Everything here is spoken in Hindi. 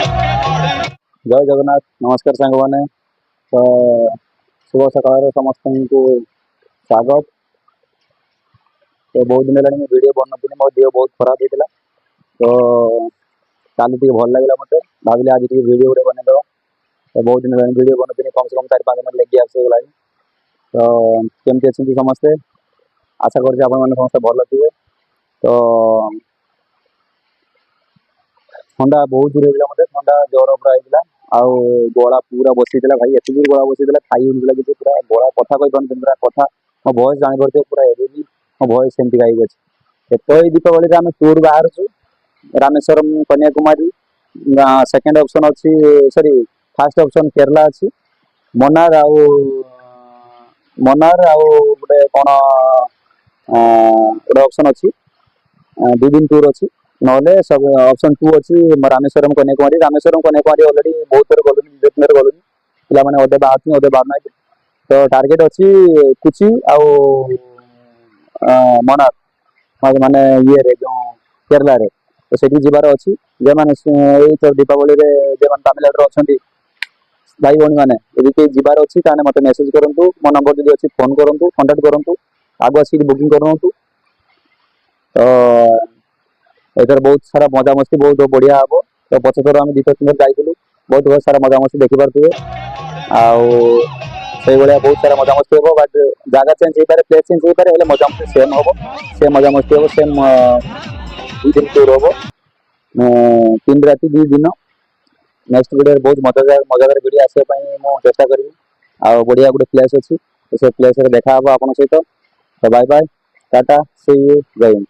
जय जगन्नाथ नमस्कार सांग मैंने तो शुभ सकाल समस्त को स्वागत। तो बहुत दिन है वीडियो बनती मो देह बहुत खराब होता तो काली टी भल लगे मत भाविले आज वीडियो गोटे बनईद। तो बहुत दिन है वीडियो बनती कम से कम 4-5 मिनट लगे आसगला। तो केमती अच्छे समस्ते आशा कर समस्त भल थे। तो ठंडा बहुत दूर होगा मत ठंडा ज्वर पूरा होता आउ गला पूरा बसी भाई एत गला बसी खाई होगा कि पूरा गला कथा कही पानी पूरा कथा मो भयस जापर पूरा एवं मो भयस सेमती गाई अच्छे। तो ये दीपावली आम टूर बाहर रामेश्वरम कन्याकुमारी सेकेंड ऑप्शन अच्छी सॉरी फास्ट ऑप्शन केरला अच्छी मनार आउ गोटे कौन गोटे ऑप्शन अच्छी 2 दिन टूर अच्छी ना सब ऑप्शन 2 अच्छी रामेश्वरम कन्याकुमारी ऑलरेडी बहुत थर गलुनी पे अधे बाहर अधे बाहर ना। तो टार्गेट अच्छी कुची आउ मनार माने ये जो केरला रे तो सेठी जीवार अच्छी जे मैंने तो दीपावली जो तमिलनाडु अच्छा भाई भाई मैंने यदि कहीं जीवार अच्छी मत मेसेज करूँ मो नंबर जो अच्छी फोन करूँ कंटाक्ट करूँ आगु आसिक बुकिंग करूँ। तो एथर बहुत सारा मजा मस्ती बहुत बढ़िया हम। तो पच थर आम 2-3 थर जाइलु बहुत सारा मजा मस्ती देखिपे से भाया बहुत सारा मजा मस्ती हम। बट जगह चेंज हो पाए प्लेस चेंज हो पाए मजा मस्ती सेम हम सेम मजा मस्ती हम सेम 2 दिन टूर हम 3 राति 2 दिन। नेक्स्ट वीडियो बहुत मजादार वीडियो आसापी मुझे चेष्टा करी आ बढ़िया गोटे प्लेस अच्छी से प्लेस देखा आप सहित। तो bye bye tata see you जय हिंद।